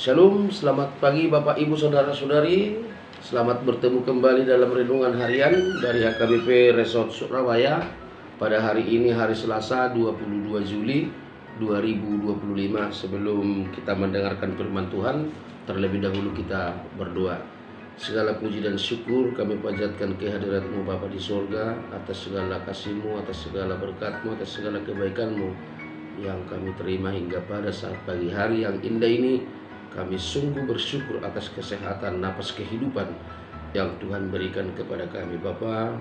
Shalom, selamat pagi Bapak Ibu Saudara-saudari. Selamat bertemu kembali dalam renungan harian dari HKBP Resort Surabaya. Pada hari ini hari Selasa 22 Juli 2025. Sebelum kita mendengarkan firman Tuhan, terlebih dahulu kita berdoa. Segala puji dan syukur kami panjatkan kehadirat-Mu Bapa di sorga, atas segala kasih-Mu, atas segala berkat-Mu, atas segala kebaikan-Mu yang kami terima hingga pada saat pagi hari yang indah ini. Kami sungguh bersyukur atas kesehatan, napas kehidupan yang Tuhan berikan kepada kami. Bapa,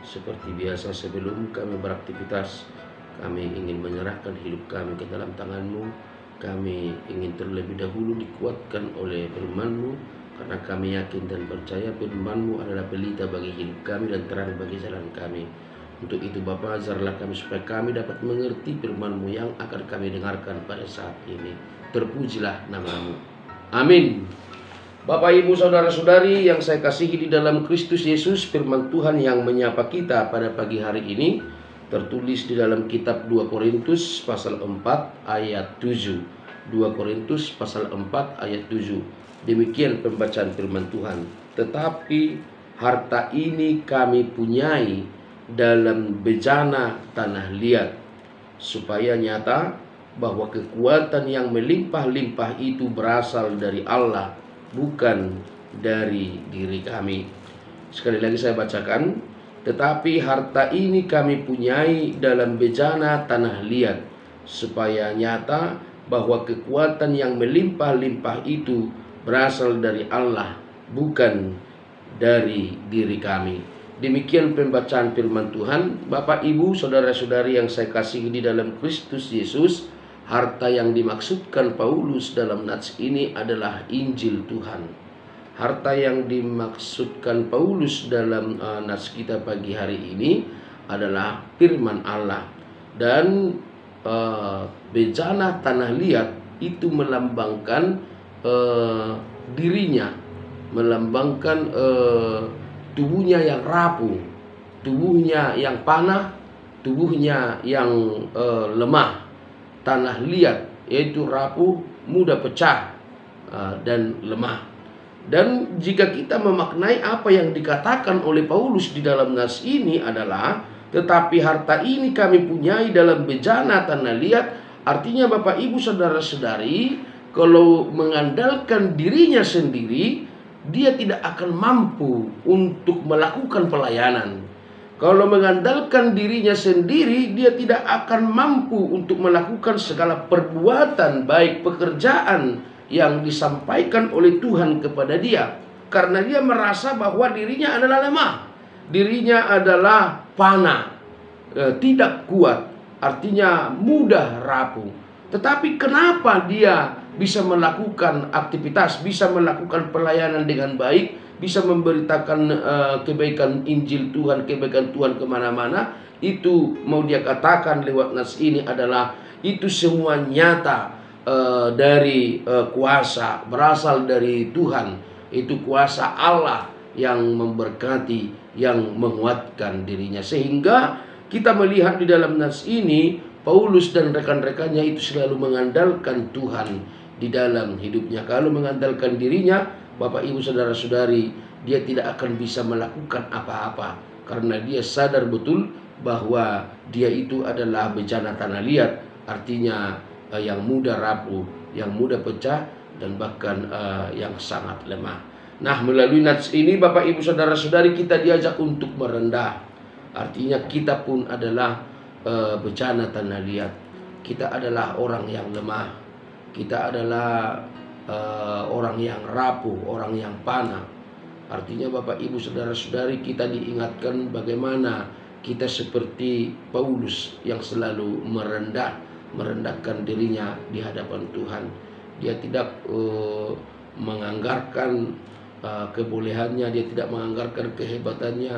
seperti biasa sebelum kami beraktivitas, kami ingin menyerahkan hidup kami ke dalam tangan-Mu. Kami ingin terlebih dahulu dikuatkan oleh firman-Mu, karena kami yakin dan percaya firman-Mu adalah pelita bagi hidup kami dan terang bagi jalan kami. Untuk itu Bapa, ajarlah kami supaya kami dapat mengerti firman-Mu yang akan kami dengarkan pada saat ini. Terpujilah nama-Mu. Amin. Bapak Ibu Saudara-saudari yang saya kasihi di dalam Kristus Yesus, firman Tuhan yang menyapa kita pada pagi hari ini tertulis di dalam kitab 2 Korintus pasal 4 ayat 7. 2 Korintus pasal 4 ayat 7. Demikian pembacaan firman Tuhan. Tetapi harta ini kami punyai dalam bejana tanah liat, supaya nyata bahwa kekuatan yang melimpah-limpah itu berasal dari Allah, bukan dari diri kami. Sekali lagi saya bacakan. Tetapi harta ini kami punyai dalam bejana tanah liat, supaya nyata bahwa kekuatan yang melimpah-limpah itu berasal dari Allah, bukan dari diri kami. Demikian pembacaan firman Tuhan. Bapak, Ibu, Saudara-saudari yang saya kasihi di dalam Kristus Yesus, harta yang dimaksudkan Paulus dalam nats ini adalah Injil Tuhan. Harta yang dimaksudkan Paulus dalam nats kita pagi hari ini adalah firman Allah. Dan bejana tanah liat itu melambangkan dirinya, melambangkan tubuhnya yang rapuh, tubuhnya yang panah, tubuhnya yang lemah. Tanah liat yaitu rapuh, mudah pecah, dan lemah. Dan jika kita memaknai apa yang dikatakan oleh Paulus di dalam nas ini adalah, tetapi harta ini kami punyai dalam bejana tanah liat, artinya Bapak Ibu Saudara-saudari, kalau mengandalkan dirinya sendiri, dia tidak akan mampu untuk melakukan pelayanan. Kalau mengandalkan dirinya sendiri, dia tidak akan mampu untuk melakukan segala perbuatan, baik pekerjaan yang disampaikan oleh Tuhan kepada dia. Karena dia merasa bahwa dirinya adalah lemah, dirinya adalah panah, tidak kuat, artinya mudah rapuh. Tetapi kenapa dia bisa melakukan aktivitas, bisa melakukan pelayanan dengan baik, bisa memberitakan kebaikan Injil Tuhan, kebaikan Tuhan kemana-mana? Itu mau dia katakan lewat nas ini adalah itu semua nyata dari kuasa, berasal dari Tuhan. Itu kuasa Allah yang memberkati, yang menguatkan dirinya. Sehingga kita melihat di dalam nas ini, Paulus dan rekan-rekannya itu selalu mengandalkan Tuhan di dalam hidupnya. Kalau mengandalkan dirinya, Bapak Ibu Saudara-saudari, dia tidak akan bisa melakukan apa-apa, karena dia sadar betul bahwa dia itu adalah bejana tanah liat, artinya yang mudah rapuh, yang mudah pecah, dan bahkan yang sangat lemah. Nah, melalui nats ini Bapak Ibu Saudara-saudari, kita diajak untuk merendah. Artinya kita pun adalah bejana tanah liat. Kita adalah orang yang lemah. Kita adalah orang yang rapuh, orang yang panah. Artinya Bapak Ibu Saudara-saudari, kita diingatkan bagaimana kita seperti Paulus yang selalu merendahkan dirinya di hadapan Tuhan. Dia tidak menganggarkan kebolehannya, dia tidak menganggarkan kehebatannya,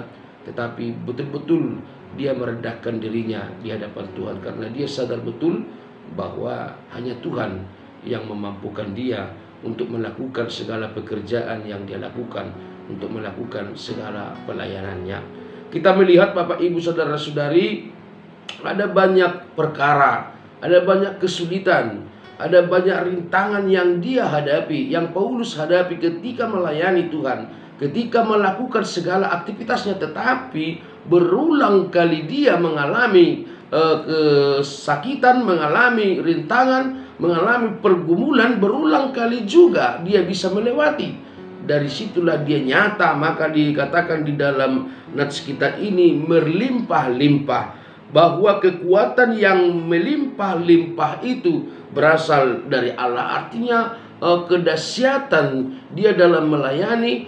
tetapi betul-betul dia merendahkan dirinya di hadapan Tuhan, karena dia sadar betul bahwa hanya Tuhan yang memampukan dia untuk melakukan segala pekerjaan yang dia lakukan, untuk melakukan segala pelayanannya. Kita melihat Bapak Ibu Saudara-saudari, ada banyak perkara, ada banyak kesulitan, ada banyak rintangan yang dia hadapi, yang Paulus hadapi ketika melayani Tuhan, ketika melakukan segala aktivitasnya. Tetapi berulang kali dia mengalami kesakitan, mengalami rintangan, mengalami pergumulan. Berulang kali juga dia bisa melewati. Dari situlah dia nyata, maka dikatakan di dalam nats kita ini berlimpah-limpah, bahwa kekuatan yang melimpah-limpah itu berasal dari Allah. Artinya kedahsyatan dia dalam melayani,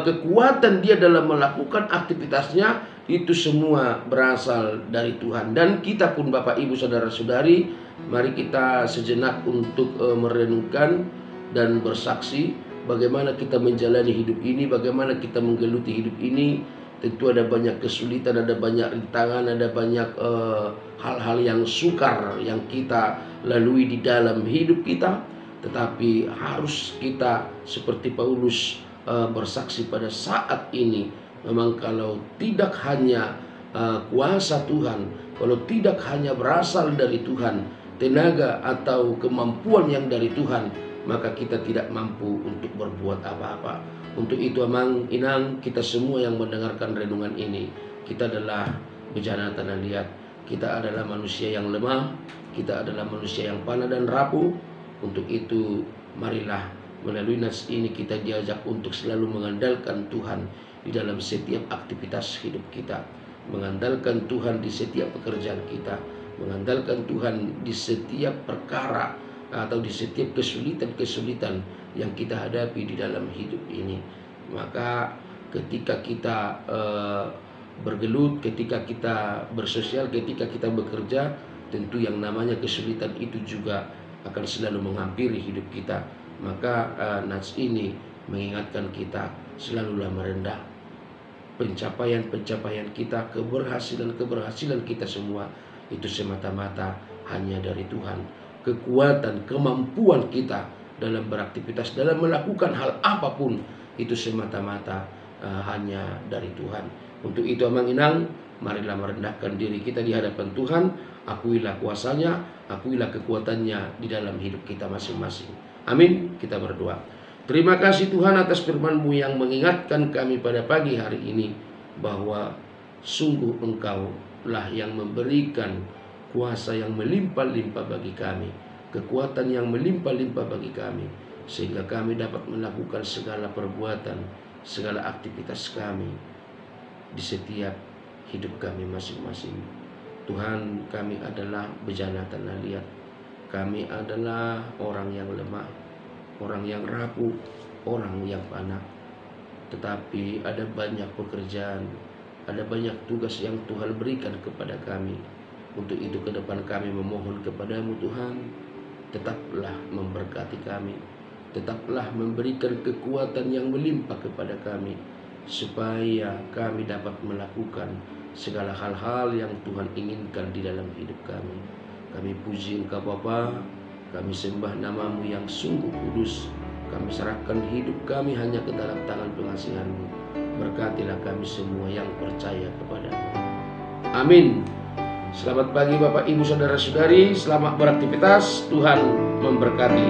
kekuatan dia dalam melakukan aktivitasnya, itu semua berasal dari Tuhan. Dan kita pun Bapak Ibu Saudara-saudari, mari kita sejenak untuk merenungkan dan bersaksi bagaimana kita menjalani hidup ini, bagaimana kita menggeluti hidup ini. Tentu ada banyak kesulitan, ada banyak rintangan, ada banyak hal-hal yang sukar yang kita lalui di dalam hidup kita. Tetapi harus kita seperti Paulus bersaksi pada saat ini. Memang kalau tidak hanya kuasa Tuhan, kalau tidak hanya berasal dari Tuhan, tenaga atau kemampuan yang dari Tuhan, maka kita tidak mampu untuk berbuat apa-apa. Untuk itu amang inang kita semua yang mendengarkan renungan ini, kita adalah bejana tanah liat, kita adalah manusia yang lemah, kita adalah manusia yang panah dan rapuh. Untuk itu marilah melalui nats ini kita diajak untuk selalu mengandalkan Tuhan di dalam setiap aktivitas hidup kita, mengandalkan Tuhan di setiap pekerjaan kita, mengandalkan Tuhan di setiap perkara atau di setiap kesulitan-kesulitan yang kita hadapi di dalam hidup ini. Maka ketika kita bergelut, ketika kita bersosial, ketika kita bekerja, tentu yang namanya kesulitan itu juga akan selalu menghampiri hidup kita. Maka nats ini mengingatkan kita selalulah merendah. Pencapaian-pencapaian kita, keberhasilan-keberhasilan kita semua itu semata-mata hanya dari Tuhan. Kekuatan, kemampuan kita dalam beraktivitas, dalam melakukan hal apapun, itu semata-mata hanya dari Tuhan. Untuk itu amang inang, marilah merendahkan diri kita di hadapan Tuhan. Akuilah kuasanya, akuilah kekuatannya di dalam hidup kita masing-masing. Amin. Kita berdoa. Terima kasih Tuhan atas firman-Mu yang mengingatkan kami pada pagi hari ini, bahwa sungguh Engkau lah yang memberikan kuasa yang melimpah-limpah bagi kami, kekuatan yang melimpah-limpah bagi kami, sehingga kami dapat melakukan segala perbuatan, segala aktivitas kami di setiap hidup kami masing-masing. Tuhan, kami adalah bejana tanah liat, kami adalah orang yang lemah, orang yang rapuh, orang yang panah. Tetapi ada banyak pekerjaan, ada banyak tugas yang Tuhan berikan kepada kami. Untuk itu ke depan kami memohon kepadamu Tuhan, tetaplah memberkati kami, tetaplah memberikan kekuatan yang melimpah kepada kami, supaya kami dapat melakukan segala hal-hal yang Tuhan inginkan di dalam hidup kami. Kami puji Engkau Bapa, kami sembah nama-Mu yang sungguh kudus. Kami serahkan hidup kami hanya ke dalam tangan pengasihan-Mu. Berkatilah kami semua yang percaya kepada-Mu. Amin. Selamat pagi Bapak Ibu Saudara-saudari, selamat beraktivitas, Tuhan memberkati.